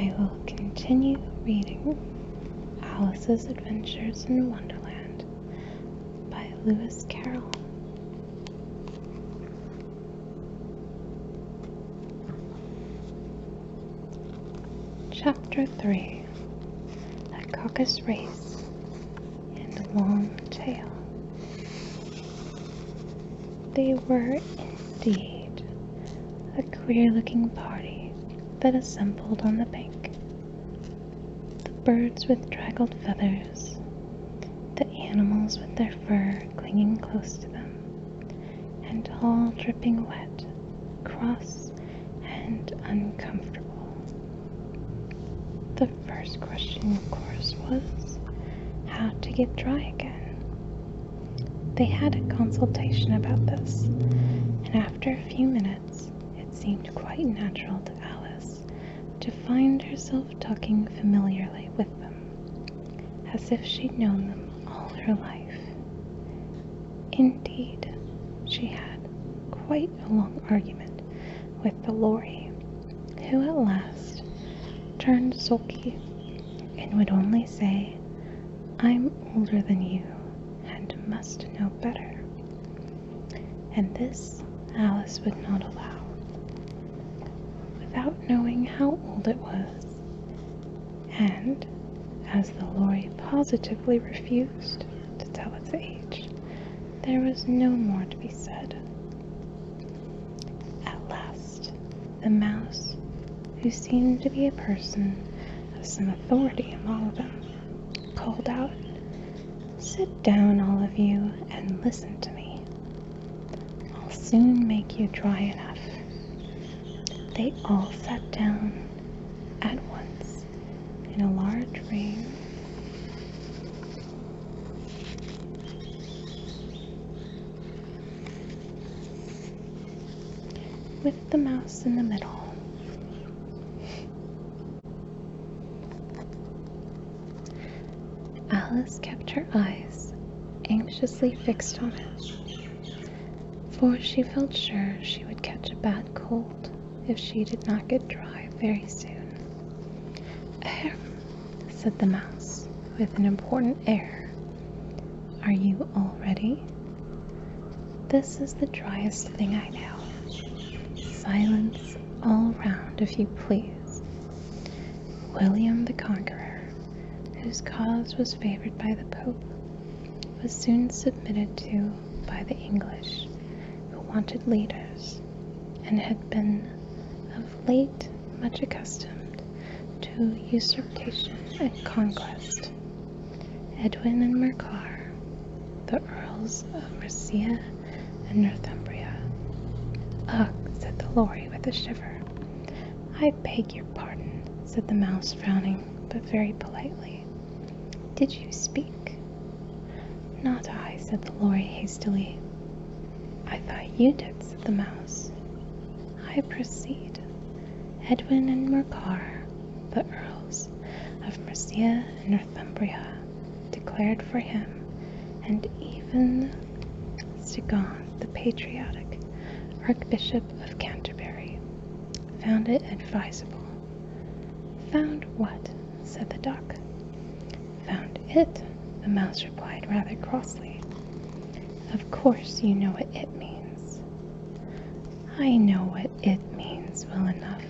I will continue reading Alice's Adventures in Wonderland by Lewis Carroll. Chapter 3. A Caucus Race and a Long Tail. They were indeed a queer-looking party that assembled on the bank. The birds with draggled feathers, the animals with their fur clinging close to them, and all dripping wet, cross, and uncomfortable. The first question, of course, was how to get dry again. They had a consultation about this, and after a few minutes, it seemed quite natural to Alice to find herself talking familiarly with them, as if she'd known them all her life. Indeed, she had quite a long argument with the Lorry, who at last turned sulky and would only say, "I'm older than you and must know better." And this Alice would not allow. Without knowing how old it was, and as the Lorry positively refused to tell its age, there was no more to be said. At last, the mouse, who seemed to be a person of some authority among them, called out, "Sit down, all of you, and listen to me. I'll soon make you dry enough." They all sat down at once in a large ring, with the mouse in the middle. Alice kept her eyes anxiously fixed on it, for she felt sure she would catch a bad cold if she did not get dry very soon. "Ahem," said the mouse with an important air. "Are you all ready? This is the driest thing I know. Silence all round, if you please. William the Conqueror, whose cause was favored by the Pope, was soon submitted to by the English, who wanted leaders, and had been of late much accustomed to usurpation and conquest. Edwin and Morcar, the Earls of Mercia and Northumbria." "Ugh," said the Lorry with a shiver. "I beg your pardon," said the mouse, frowning, but very politely. "Did you speak?" "Not I," said the Lorry hastily. "I thought you did," said the mouse. "I proceed. Edwin and Morcar, the Earls of Mercia and Northumbria, declared for him, and even Stigand, the patriotic Archbishop of Canterbury, found it advisable." "Found what?" said the duck. "Found it," the mouse replied rather crossly. "Of course you know what it means." "I know what it means well enough.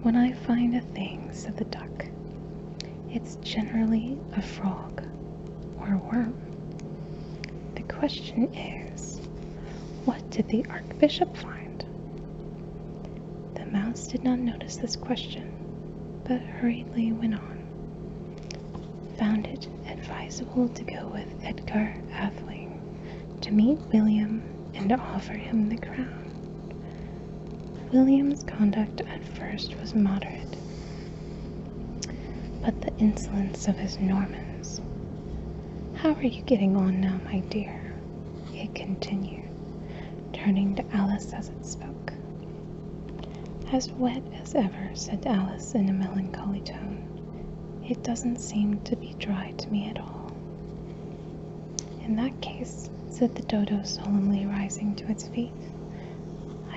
When I find a thing," said the duck, "it's generally a frog or worm. The question is, what did the Archbishop find?" The mouse did not notice this question, but hurriedly went on. "Found it advisable to go with Edgar Atheling to meet William and to offer him the crown. William's conduct at first was moderate, but the insolence of his Normans— How are you getting on now, my dear?" it continued, turning to Alice as it spoke. "As wet as ever," said Alice in a melancholy tone. "It doesn't seem to be dry to me at all." "In that case," said the dodo solemnly, rising to its feet,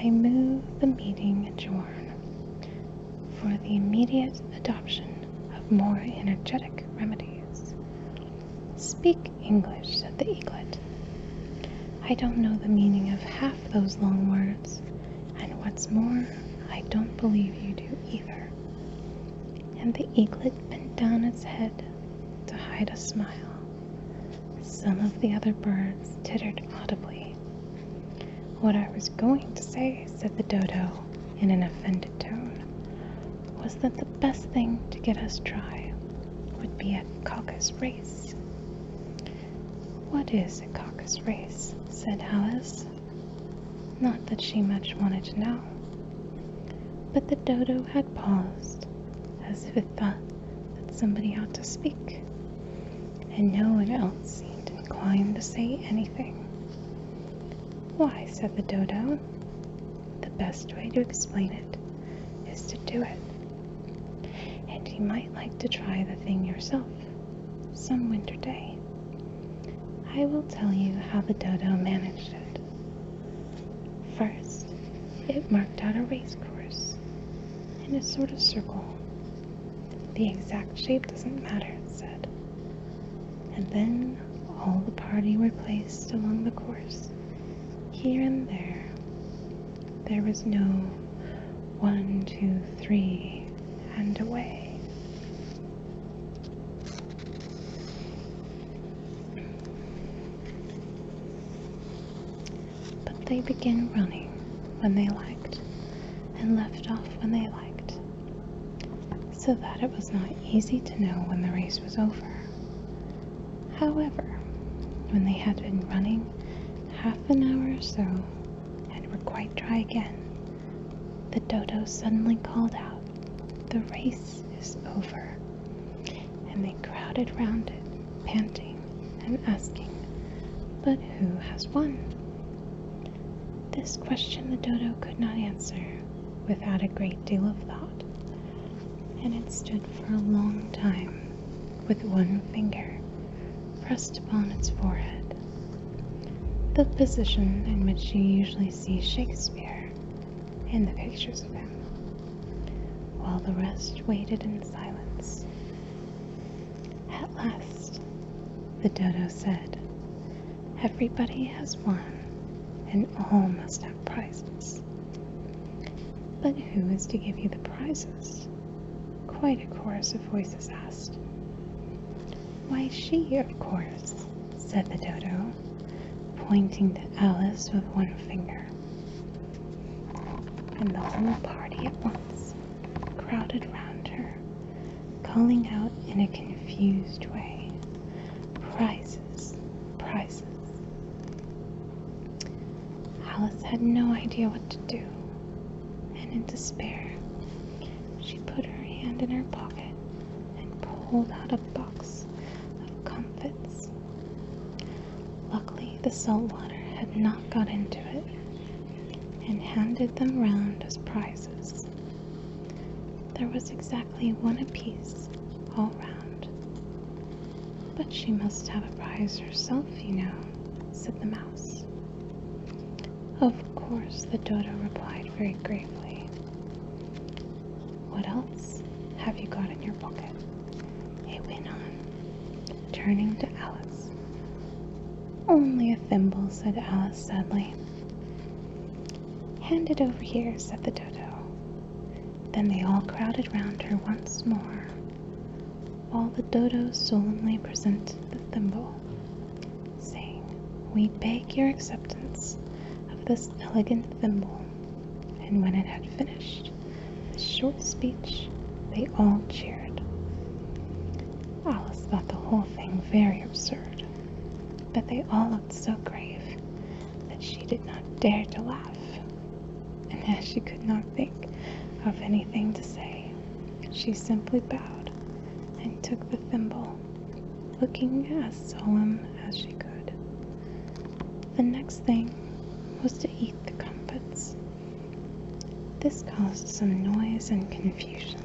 "I move the meeting adjourn, for the immediate adoption of more energetic remedies. "Speak English," said the eaglet. "I don't know the meaning of half those long words, and what's more, I don't believe you do either." And the eaglet bent down its head to hide a smile. Some of the other birds tittered audibly. "What I was going to say," said the dodo in an offended tone, "was that the best thing to get us dry would be a caucus race." "What is a caucus race?" said Alice. Not that she much wanted to know. But the dodo had paused, as if it thought that somebody ought to speak, and no one else seemed inclined to say anything. "Why," said the dodo, "the best way to explain it is to do it. And you might like to try the thing yourself some winter day. I will tell you how the dodo managed it. First, it marked out a race course in a sort of circle. The exact shape doesn't matter, it said. And then all the party were placed along the course, here and there. There was no 1, 2, 3, and away. But they began running when they liked, and left off when they liked, so that it was not easy to know when the race was over. However, when they had been running half an hour or so, and were quite dry again, the dodo suddenly called out, "The race is over," and they crowded round it, panting and asking, "But who has won?" This question the dodo could not answer without a great deal of thought, and it stood for a long time with one finger pressed upon its forehead, the position in which you usually see Shakespeare in the pictures of him, while the rest waited in silence. At last, the dodo said, "Everybody has won, and all must have prizes." "But who is to give you the prizes?" quite a chorus of voices asked. "Why, she, of course," said the dodo, pointing to Alice with one finger. And the whole party at once crowded round her, calling out in a confused way, "Prizes, prizes." Alice had no idea what to do, and in despair, she put her hand in her pocket and pulled out a box of comfits. Luckily, the salt water had not got into it, and handed them round as prizes. There was exactly one apiece, all round. "But she must have a prize herself, you know," said the mouse. "Of course," the dodo replied very gravely. "What else have you got in your pocket?" it went on, turning to Alice. "Only a thimble," said Alice sadly. "Hand it over here," said the dodo. Then they all crowded round her once more, while the dodo solemnly presented the thimble, saying, "We beg your acceptance of this elegant thimble." And when it had finished this short speech, they all cheered. Alice thought the whole thing very absurd, but they all looked so grave that she did not dare to laugh, and as she could not think of anything to say, she simply bowed and took the thimble, looking as solemn as she could. The next thing was to eat the comfits. This caused some noise and confusion,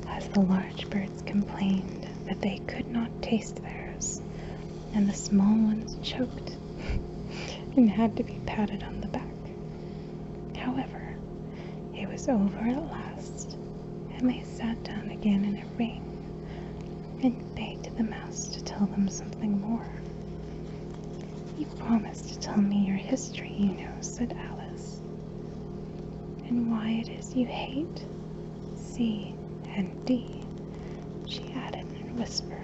as the large birds complained that they could not taste theirs, and the small ones choked and had to be patted on the back. However, it was over at last, and they sat down again in a ring and begged the mouse to tell them something more. "You promised to tell me your history, you know," said Alice, "and why it is you hate C and D," she added in a whisper,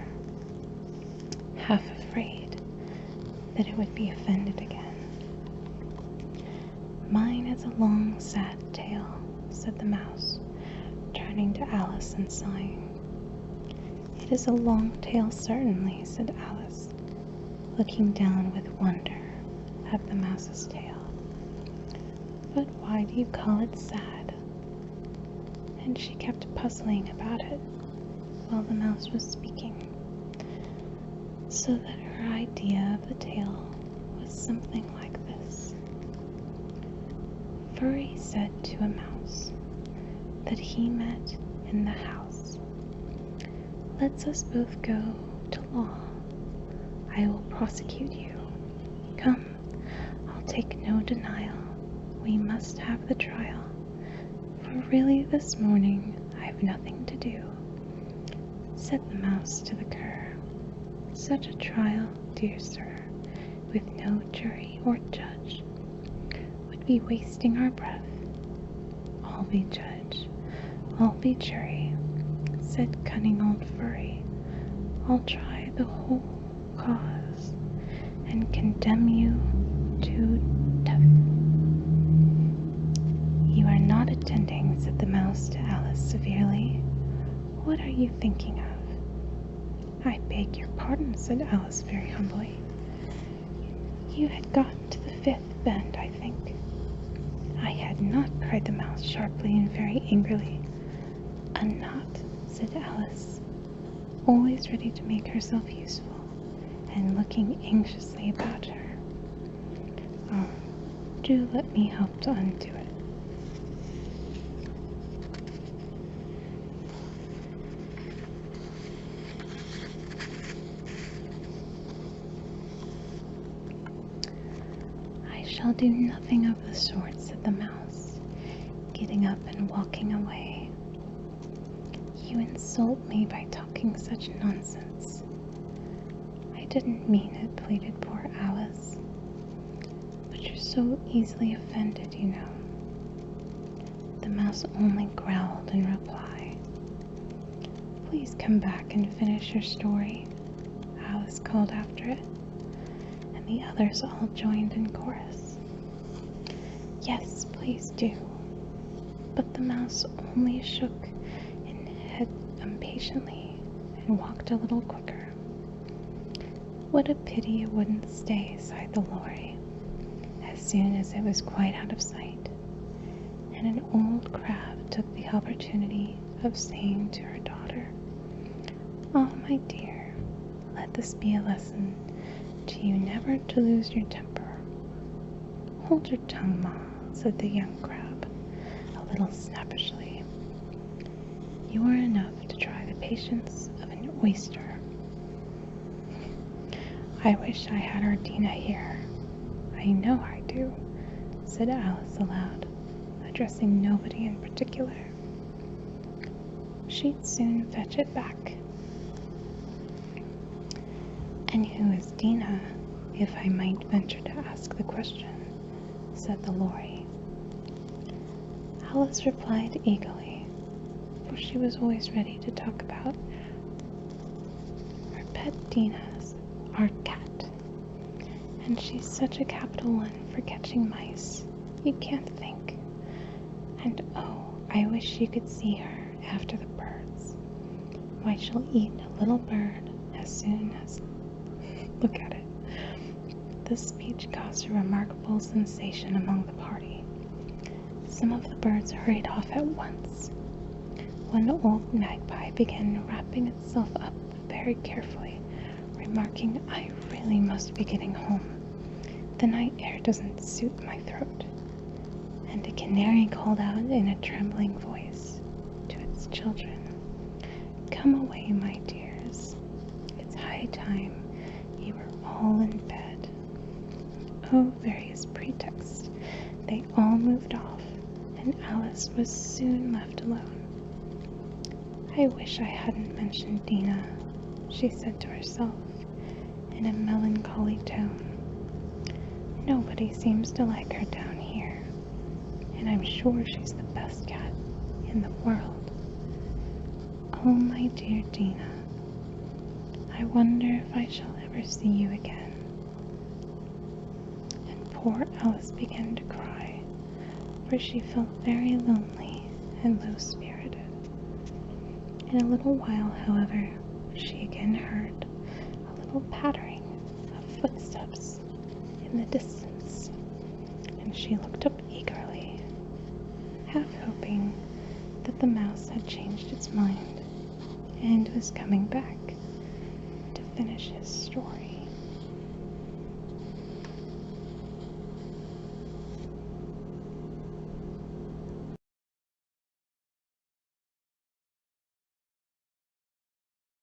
half afraid that it would be offended again. "Mine is a long, sad tale," said the mouse, turning to Alice and sighing. "It is a long tale, certainly," said Alice, looking down with wonder at the mouse's tail. "But why do you call it sad?" And she kept puzzling about it while the mouse was speaking, so that her idea of the tale was something like this. Furry said to a mouse that he met in the house, "Let's us both go to law. I will prosecute you. Come, I'll take no denial. We must have the trial, for really this morning I've nothing to do." Said the mouse to the cur, "Such a trial, dear sir, with no jury or judge, would be wasting our breath. I'll be judge, I'll be jury," said cunning old Furry. "I'll try the whole cause and condemn you to death." "You are not attending," said the mouse to Alice severely. "What are you thinking of?" "I beg your pardon," said Alice very humbly. "You had gotten to the 5th bend, I think." "I had not," cried the mouse sharply and very angrily. "A knot," said Alice, always ready to make herself useful, and looking anxiously about her. "Oh, do let me help to undo it." "I shall do nothing of the sort," said the mouse, getting up and walking away. "You insult me by talking such nonsense." "I didn't mean it," pleaded poor Alice. "But you're so easily offended, you know." The mouse only growled in reply. "Please come back and finish your story," Alice called after it, and the others all joined in chorus. "Yes, please do." But the mouse only shook its head impatiently and walked a little quicker. "What a pity it wouldn't stay," sighed the Lory, as soon as it was quite out of sight, and an old crab took the opportunity of saying to her daughter, "Ah, my dear, let this be a lesson to you never to lose your temper." "Hold your tongue, Ma," said the young crab, a little snappishly. "You are enough to try the patience of an oyster." "I wish I had our Dina here. I know I do," said Alice aloud, addressing nobody in particular. "She'd soon fetch it back." "And who is Dina, if I might venture to ask the question?" said the Lory. Alice replied eagerly, for she was always ready to talk about her pet Dina's our cat, and she's such a capital one for catching mice, you can't think. And oh, I wish you could see her after the birds. Why, she'll eat a little bird as soon as... Look at it. This speech caused a remarkable sensation among the party. Some of the birds hurried off at once. One old magpie began wrapping itself up very carefully, remarking, "I really must be getting home. The night air doesn't suit my throat." And a canary called out in a trembling voice to its children, "Come away, my dears. It's high time you were all in bed." Oh, various pretexts. They all moved off, and Alice was soon left alone. I wish I hadn't mentioned Dina, she said to herself in a melancholy tone. Nobody seems to like her down here, and I'm sure she's the best cat in the world. Oh, my dear Dina, I wonder if I shall ever see you again. And poor Alice began to cry, for she felt very lonely and low-spirited. In a little while, however, she again heard a little pattering of footsteps in the distance, and she looked up eagerly, half hoping that the mouse had changed its mind and was coming back to finish his story.